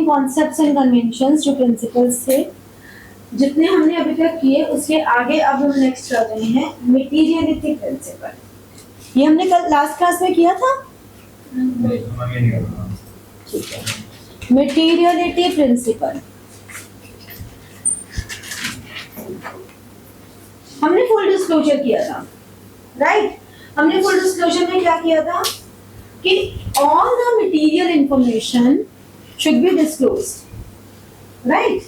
Main concepts and conventions जो principles थे जितने हमने अभी तक किए उसके आगे अब हम नेक्स्ट कर रहे हैं मटेरियलिटी प्रिंसिपल। ये हमने कल लास्ट क्लास में किया था। ठीक है, मटेरियलिटी प्रिंसिपल हमने फुल डिस्क्लोजर किया था, राइट? हमने फुल डिस्क्लोजर में क्या किया था कि all the material information should be disclosed, right?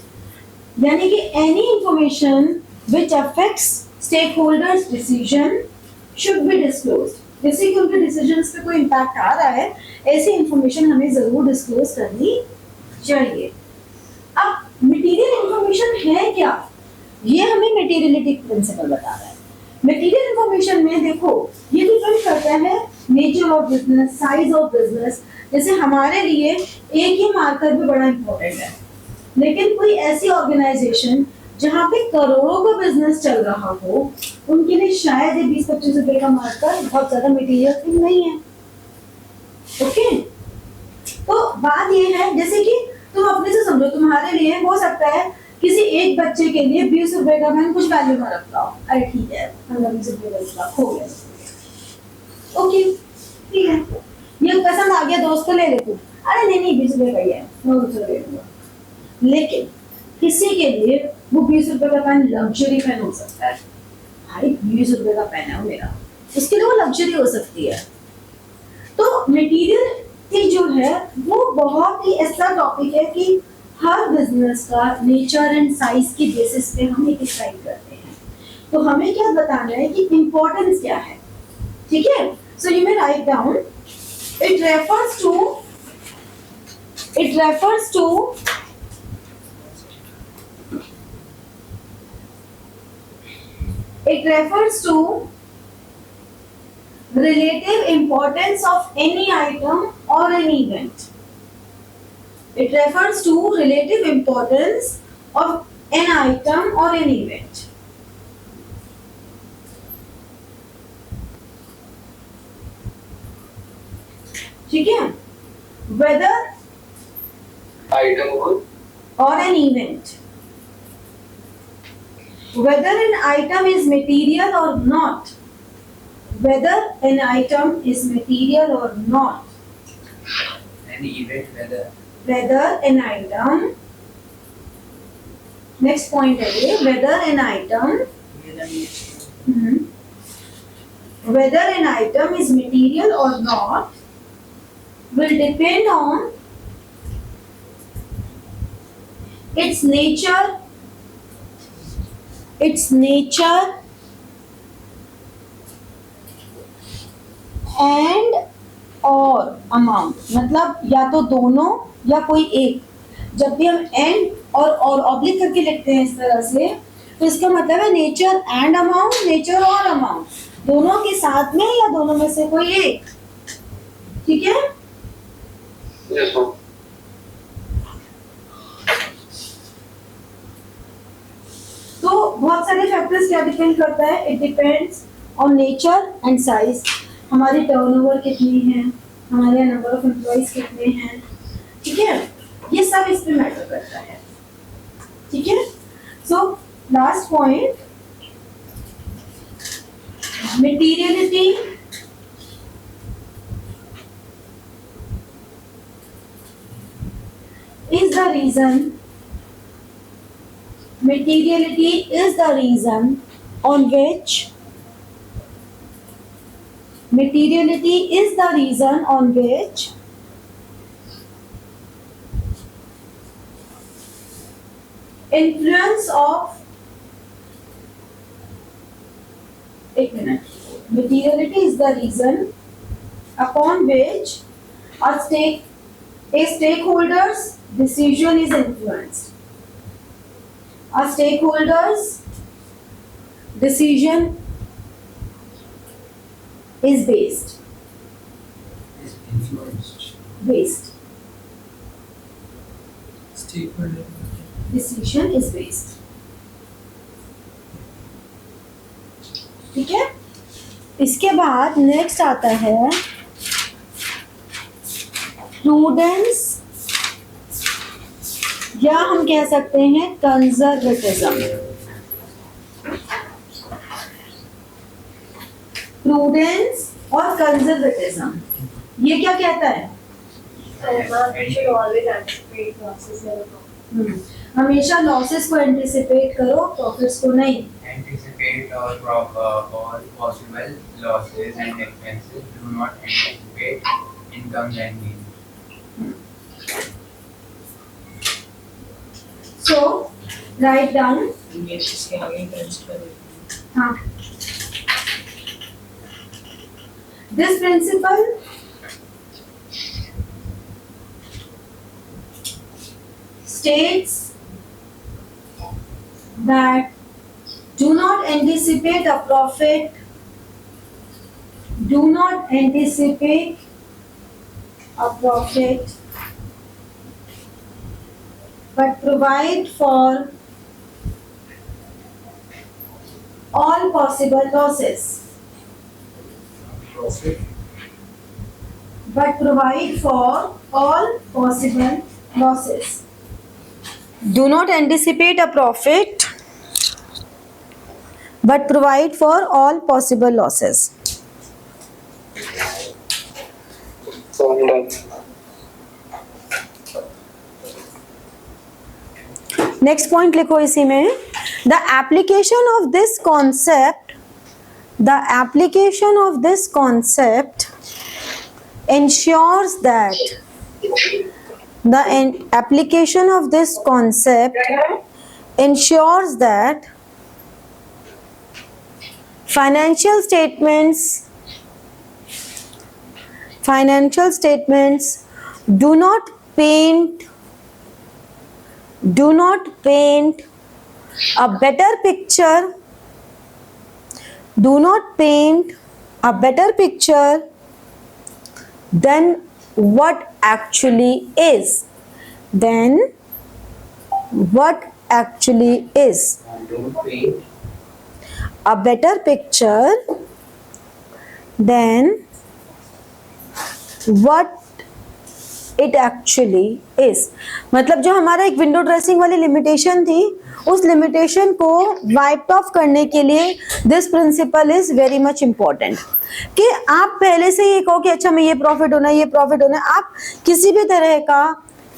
यानी कि any information which affects stakeholders decision should be disclosed. जैसे कि उनके डिसीजंस पे कोई इम्पैक्ट आ रहा है, ऐसी इंफॉर्मेशन हमें जरूर डिस्क्लोज करनी चाहिए। अब मटेरियल इंफॉर्मेशन है क्या, ये हमें मटेरियलिटी प्रिंसिपल बता रहा है। मटेरियल इंफॉर्मेशन में देखो ये डिपेंड करता है nature of business, size of business. जैसे हमारे लिए एक ही मार्कर भी बड़ा इंपॉर्टेंट है, लेकिन कोई ऐसी ऑर्गेनाइजेशन जहाँ पे करोड़ों का बिजनेस चल रहा हो उनके लिए शायद ये 20-25 रुपए का मार्कर बहुत ज्यादा मटेरियल थिंग नहीं है। ओके, तो बात ये है जैसे कि तुम अपने से समझो, तुम्हारे लिए हो सकता है किसी एक बच्चे के लिए 20 रुपए का मैंने कुछ वैल्यू में रखता हूँ, अरे ठीक है 15-20 रुपए का खो गया, ओके ठीक है, ये पसंद आ गया दोस्त को ले ले तू, अरे नहीं 20 रुपए का ही है, मैं दूसरा ले लूंगा। लेकिन किसी के लिए वो 20 रुपए का पेन लग्जरी पेन हो सकता है, भाई 20 रुपए का पेन है मेरा, उसके लिए वो लग्जरी हो सकती है। तो मटेरियल जो है वो बहुत ही ऐसा टॉपिक है कि हर बिजनेस का नेचर एंड साइज की बेसिस पे हम एक डिसाइड करते हैं। तो हमें क्या बताना है कि इंपॉर्टेंस क्या है, ठीक है? So you may write down it refers to relative importance of any item or an event. It refers to relative importance of an item or an event. ठीक है? Whether item or an event. Whether an item is material or not. Whether an item is material or not. any event Whether an item. Next point है ये, whether an item. Whether an item is material or not will depend on its nature and और amount, मतलब या तो दोनों या कोई एक। जब भी हम एंड और ऑब्लिक करके लिखते हैं इस तरह से, तो इसका मतलब है नेचर एंड अमाउंट, नेचर और अमाउंट, दोनों के साथ में या दोनों में से कोई एक, ठीक है? yes ma'am तो बहुत सारे फैक्टर्स क्या डिपेंड करता है, it depends on nature and size. हमारी टर्नओवर कितनी है, हमारे नंबर ऑफ एम्प्लॉइज कितने हैं, ठीक है? ये सब इस पे मैटर करता है, ठीक है? So last point, materiality is the reason on which influence of materiality is the reason upon which a stakeholder's decision is influenced. A stakeholder's decision is based. is influenced stakeholder Decision is based. ठीक है? इसके बाद next आता है prudence या हम कह सकते हैं कंजर्वेटिज्म। प्रूडेंस और कंजर्वेटिज्म, ये क्या कहता है? हमेशा लॉसेस को एंटिसिपेट करो, प्रॉफिट्स को नहीं। Anticipate all possible losses and expenses. Do not anticipate incomes and gains. So write down, इसके आगे प्रिंसिपल हाँ, this principle states that do not anticipate a profit, do not anticipate a profit, but provide for all possible losses. Profit. But provide for all possible losses. Do not anticipate a profit, but provide for all possible losses. Next point लिखो इसी में, the application of this concept, the application of this concept ensures that the application of this concept ensures that financial statements do not paint a better picture, do not paint a better picture than what actually is, than what actually is. Don't paint A better picture than what it actually is. मतलब जो हमारा एक window dressing वाली limitation थी, उस limitation को wipe off करने के लिए this principle is very much important. कि आप पहले से ये कहो कि अच्छा मैं ये प्रॉफिट होना, ये प्रॉफिट होना, आप किसी भी तरह का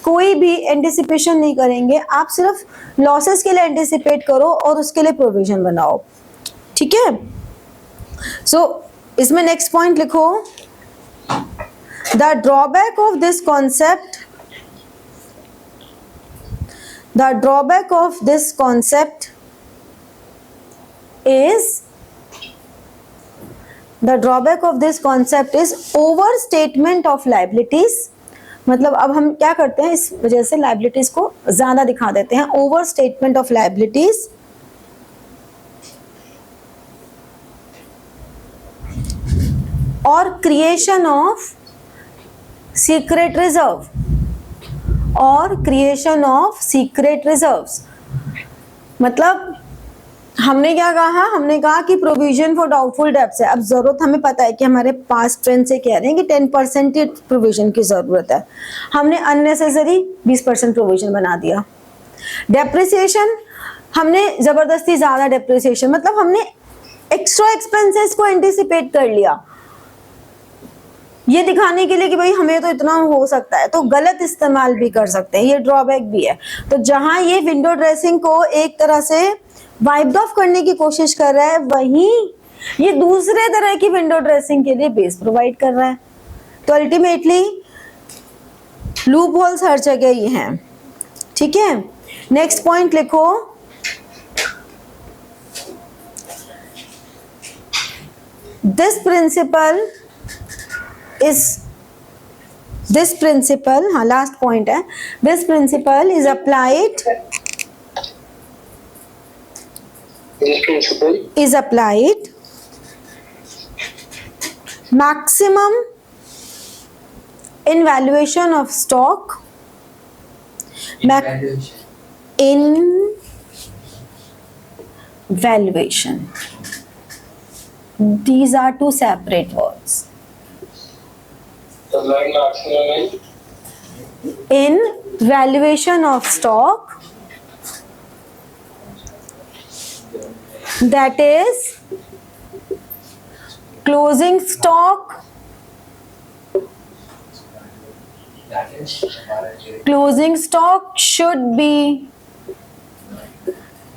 कोई भी एंटिसिपेशन नहीं करेंगे, आप सिर्फ लॉसेस के लिए एंटिसिपेट करो और उसके लिए प्रोविजन बनाओ, ठीक है। सो इसमें नेक्स्ट पॉइंट लिखो, the drawback of this concept, the drawback of this concept is overstatement of liabilities। मतलब अब हम क्या करते हैं, इस वजह से liabilities को ज्यादा दिखा देते हैं, overstatement of liabilities और creation of secret reserve और क्रिएशन ऑफ सीक्रेट रिजर्व्स। मतलब हमने क्या कहा, हमने कहा कि प्रोविजन फॉर डाउटफुल डेब्ट्स है। अब जरूरत हमें पता है कि हमारे पास फ्रेंड से कह रहे हैं कि 10% प्रोविजन की जरूरत है, हमने अननेसेसरी 20% प्रोविजन बना दिया। डेप्रिसिएशन, हमने जबरदस्ती ज्यादा डेप्रिसिएशन, मतलब हमने एक्स्ट्रा एक्सपेंसेस को एंटिसिपेट कर लिया ये दिखाने के लिए कि भाई हमें तो इतना हो सकता है, तो गलत इस्तेमाल भी कर सकते हैं, ये ड्रॉबैक भी है। तो जहां ये विंडो ड्रेसिंग को एक तरह से वाइप ऑफ करने की कोशिश कर रहा है, वहीं ये दूसरे तरह की विंडो ड्रेसिंग के लिए बेस प्रोवाइड कर रहा है। तो अल्टीमेटली लूप होल्स हर जगह ही हैं, ठीक है। नेक्स्ट पॉइंट लिखो, दिस प्रिंसिपल हाँ लास्ट पॉइंट है, this principle is applied maximum in valuation of stock, in valuation, these are two separate words. In valuation of stock, that is closing stock, closing stock should be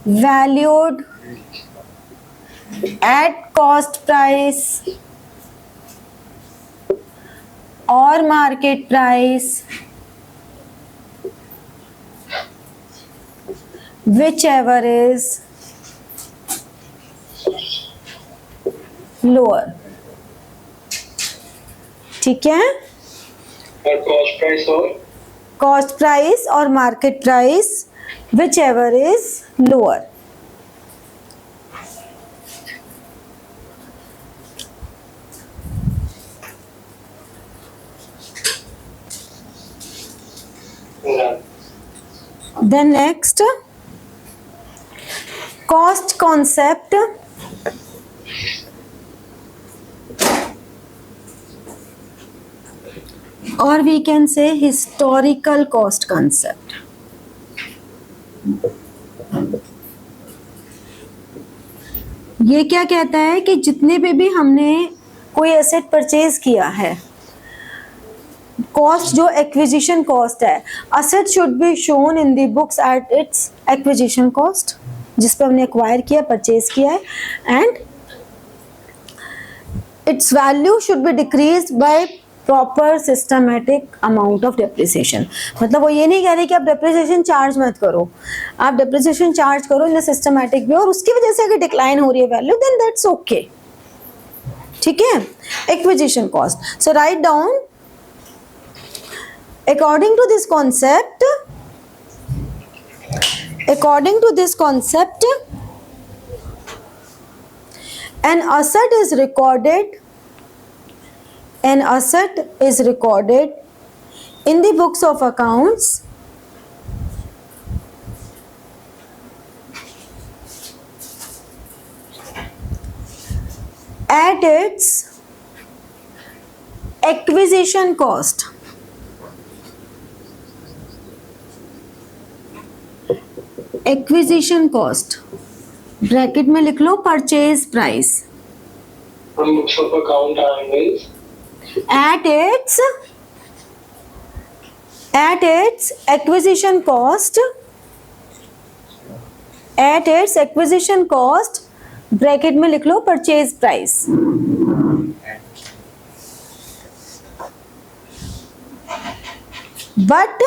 valued at cost price or market price, whichever is lower. ठीक है, और cost price और cost price और market price whichever is lower. Then next, cost concept, or we can say historical cost concept. ये क्या कहता है कि जितने पे भी हमने कोई एसेट परचेज किया है, कॉस्ट जो एक्विजिशन कॉस्ट है, asset should be shown in the books at its acquisition cost, जिस पे हमने एक्वायर किया, परचेज किया है, and it's value should be decreased by proper systematic amount of depreciation. मतलब वो ये नहीं कह रहे कि आप डेप्रिसिएशन चार्ज मत करो, आप डेप्रिसिएशन चार्ज करो इन सिस्टमेटिक वे, और उसकी वजह से अगर डिक्लाइन हो रही है वैल्यू, देन दैट्स ओके. ठीक है, acquisition cost. So right down, according to this concept, an asset is recorded in the books of accounts at its acquisition cost. Acquisition cost bracket में लिख लो purchase price, from books of account angles at its acquisition cost bracket में लिख लो purchase price. but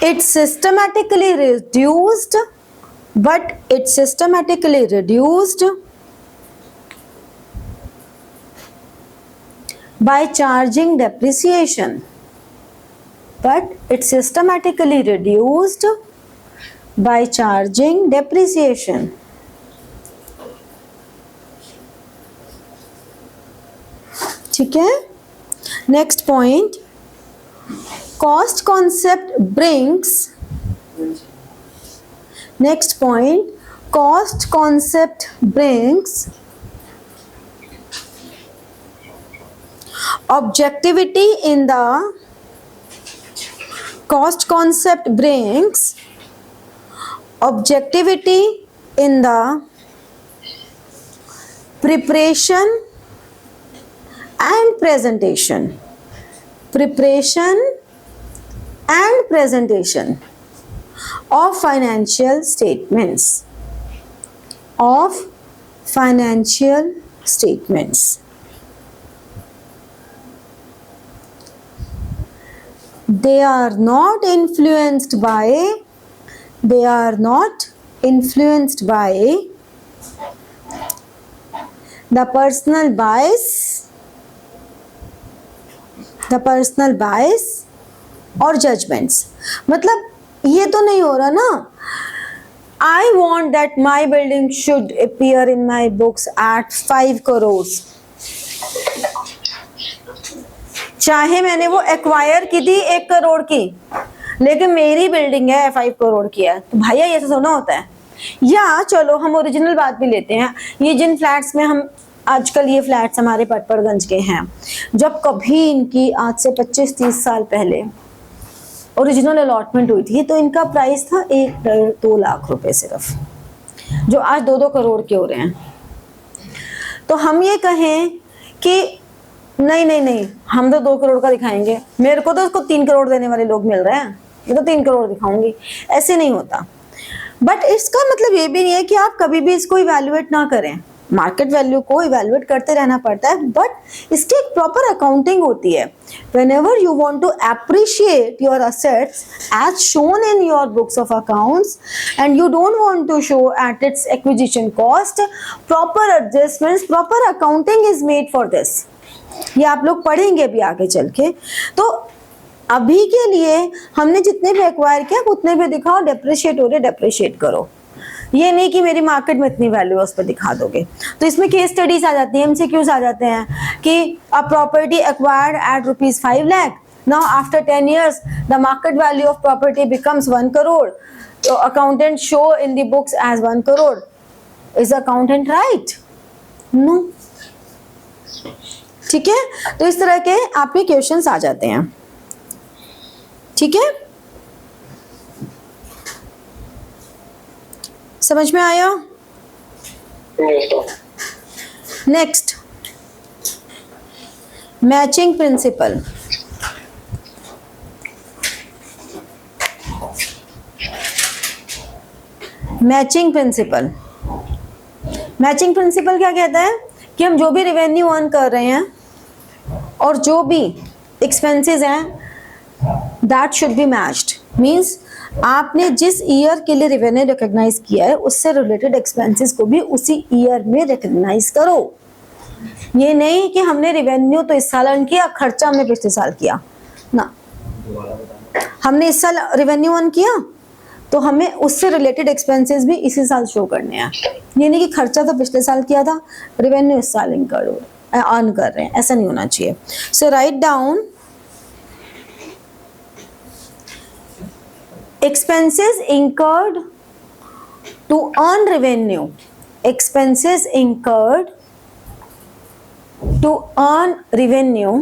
it's systematically reduced by charging depreciation. ठीक है, next point, cost concept brings objectivity in the preparation and presentation of financial statements. They are not influenced by the personal bias और judgements. मतलब ये तो नहीं हो रहा ना, I want that my building should appear in my books at 5 crores. चाहे मैंने वो एक्वायर की थी 1 करोड़ की, लेकिन मेरी बिल्डिंग है 5 करोड़ की है, तो भैया ये तो थोड़ा होता है. या चलो हम ओरिजिनल बात भी लेते हैं, ये जिन फ्लैट्स में हम आजकल, ये फ्लैट्स हमारे पटपड़गंज के हैं, जब कभी इनकी आज से 25-30 साल पहले ओरिजिनल अलॉटमेंट हुई थी, तो इनका प्राइस था 1-2 लाख रुपए सिर्फ, जो आज 2-2 करोड़ के हो रहे हैं। तो हम ये कहें कि नहीं नहीं नहीं, हम तो 2 करोड़ का दिखाएंगे, मेरे को तो उसको 3 करोड़ देने वाले लोग मिल रहे हैं, मैं तो 3 करोड़ दिखाऊंगी, ऐसे नहीं होता। बट इसका मतलब ये भी नहीं है कि आप कभी भी इसको इवैल्यूएट ना करें, मार्केट वैल्यू को इवैल्यूएट करते रहना पड़ता है, बट इसकी एक प्रॉपर अकाउंटिंग होती है। whenever you want to appreciate your assets as shown in your books of accounts and you don't want to show at its acquisition cost, proper adjustments, proper accounting is made for this। ये आप लोग पढ़ेंगे भी आगे चल के। तो अभी के लिए हमने जितने भी एक्वायर किया उतने भी दिखाओ, डेप्रिशिएट हो रहे डेप्रिशिएट करो, ये नहीं कि मेरी मार्केट में इतनी वैल्यू है उस पर दिखा दोगे। तो इसमें केस स्टडीज आ जाती है, एमसीक्यूज आ जाते हैं कि a property acquired at ₹5 lakh, now after 10 years the market value of property becomes 1 crore, तो accountant show in the books as 1 crore. Is accountant right? No. ठीक है, तो इस तरह के आपके क्वेश्चंस आ जाते हैं। ठीक है, समझ में आया? Next, matching principal. Matching principal, matching principal क्या कहता है कि हम जो भी रेवेन्यू अर्न कर रहे हैं और जो भी एक्सपेंसेस हैं that should be matched. Means आपने जिस ईयर के लिए रेवेन्यू रिकॉग्नाइज किया है उससे रिलेटेड एक्सपेंसेस को भी उसी ईयर में रिकॉग्नाइज करो। ये नहीं कि हमने रेवेन्यू तो इस साल अर्न किया, खर्चा हमने पिछले साल किया ना। हमने इस साल रेवेन्यू अर्न किया तो हमें उससे रिलेटेड एक्सपेंसेस भी इसी साल शो करने हैं। ये नहीं कि खर्चा तो पिछले साल किया था, रेवेन्यू इस साल अर्न कर रहे हैं, ऐसा नहीं होना चाहिए। So right down expenses incurred to earn revenue, expenses incurred to earn revenue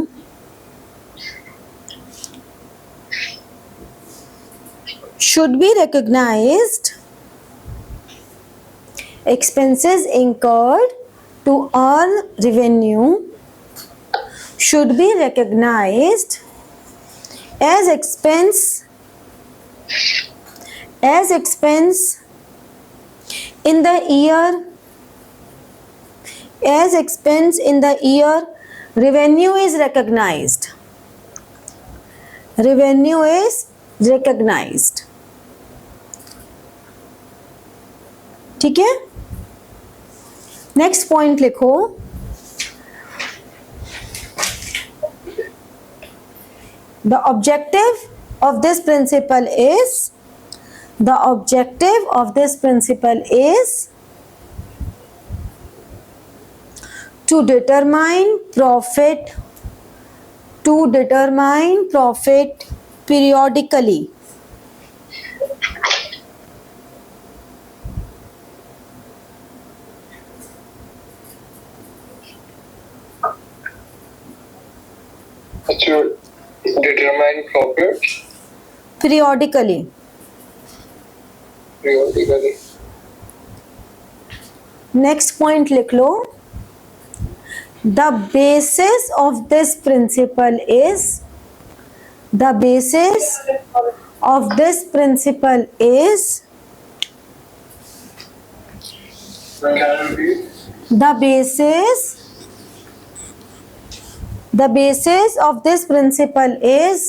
should be recognized, expenses incurred to earn revenue should be recognized as expense in the year, as expense in the year revenue is recognized, revenue is recognized। ठीक है, next point लिखो, the objective of this principle is, the objective of this principle is to determine profit, to determine profit periodically। To determine profit periodically। periodically। Next point लिख लो, the basis of this principle is, the basis of this principle is, the basis of this principle is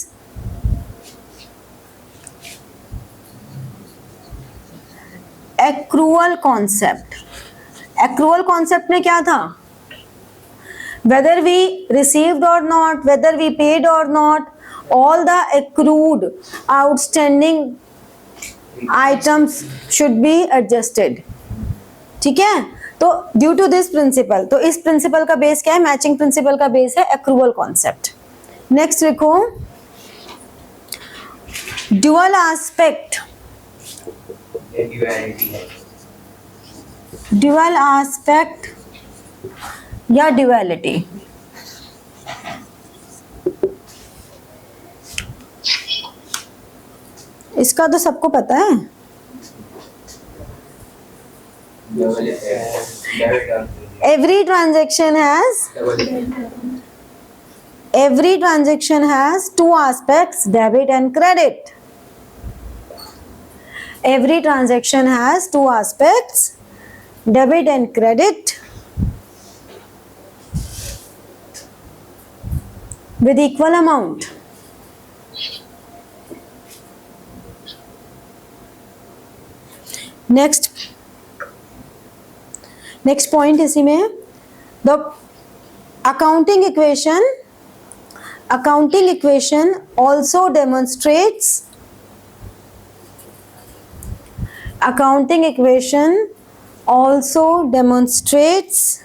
accrual concept। accrual concept में क्या था? whether we received or not, whether we paid or not, all the accrued outstanding items should be adjusted। ठीक है, तो due to this principle, तो इस principal का base क्या है? मैचिंग प्रिंसिपल का बेस है एक्रूअल कॉन्सेप्ट। नेक्स्ट लिखो, ड्यूअल एस्पेक्ट, ड्यूअल एस्पेक्ट या ड्यूअलिटी। इसका तो सबको पता है. Double debit और Every transaction has two aspects, debit and credit. Every transaction has two aspects, debit and credit, with equal amount. Next point इसी में, the accounting equation also demonstrates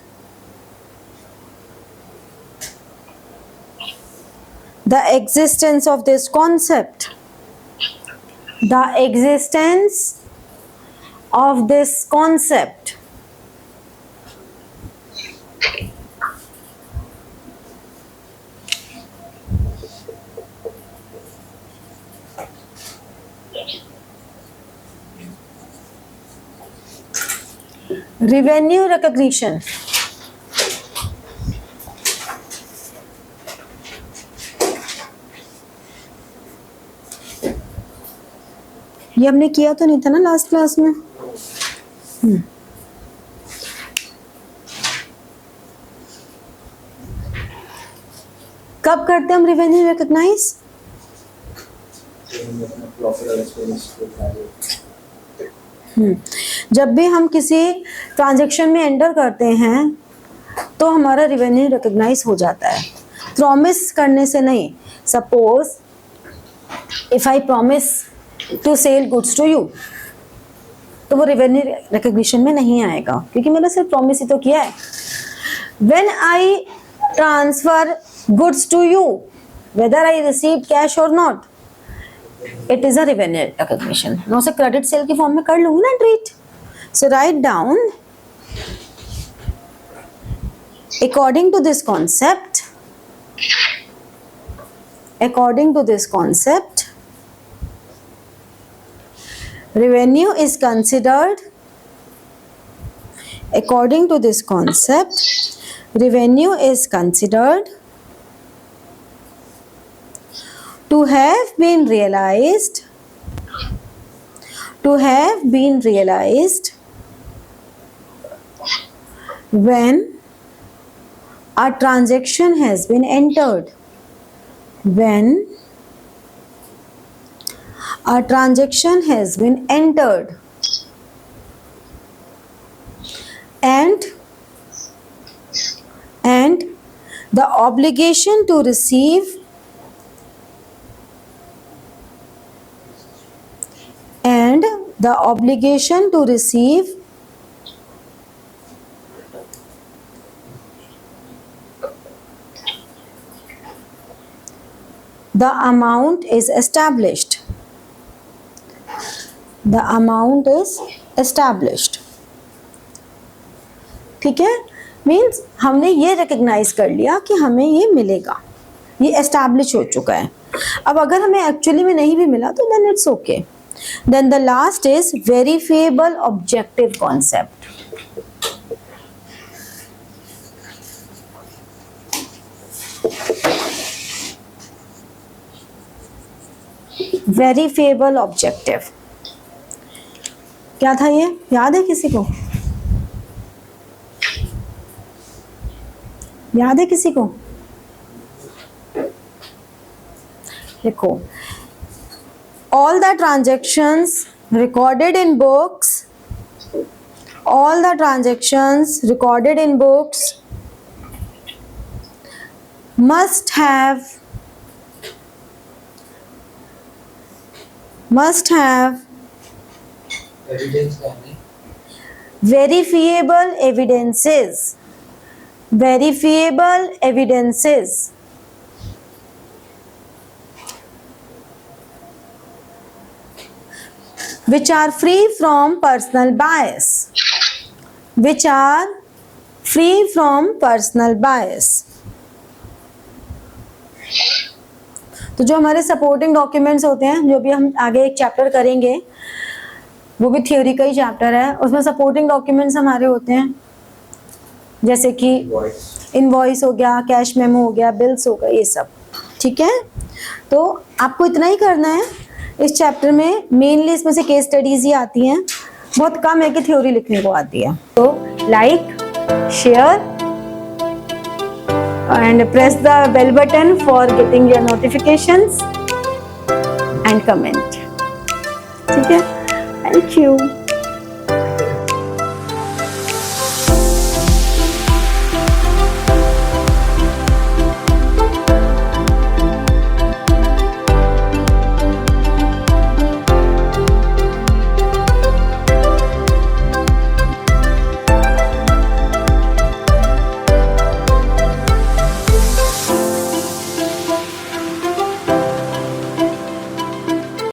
the existence of this concept. Revenue recognition. ये हमने किया तो नहीं था ना last class में. कब करते हैं हम रेवेन्यू रिकॉग्नाइज? जब भी हम किसी ट्रांजैक्शन में एंटर करते हैं तो हमारा रेवेन्यू रिकॉग्नाइज हो जाता है, प्रॉमिस करने से नहीं. Suppose if I promise to sell goods to you, तो वो रेवेन्यू रिकॉग्निशन में नहीं आएगा क्योंकि मैंने सिर्फ प्रॉमिस ही तो किया है. When I transfer goods to you, whether I receive cash और not, it is a revenue recognition. मैं उसे क्रेडिट सेल की फॉर्म में कर लूंगी ना treat. So right down, according to this concept, revenue is considered to have been realized when a transaction has been entered. And the obligation to receive the amount is established. ठीक है, means हमने ये recognise कर लिया कि हमें ये मिलेगा, ये एस्टैब्लिश हो चुका है. अब अगर हमें एक्चुअली में नहीं भी मिला तो then it's okay. Then the last is verifiable objective concept. Verifiable objective क्या था, ये याद है किसी को? देखो, all the transactions recorded in books must have evidence करने, verifiable evidences which are free from personal bias. तो जो हमारे सपोर्टिंग डॉक्यूमेंट्स होते हैं, जो भी हम आगे एक चैप्टर करेंगे, वो भी थ्योरी का ही चैप्टर है, उसमें सपोर्टिंग डॉक्यूमेंट्स हमारे होते हैं, जैसे कि इनवॉइस हो गया, कैश मेमो हो गया, बिल्स हो गया, ये सब। ठीक है, तो आपको इतना ही करना है इस चैप्टर में। मेनली इसमें से केस स्टडीज ही आती हैं, बहुत कम है कि थ्योरी लिखने को आती है। तो like, share and press the bell button for getting your notifications and comment. ठीक है, thank you.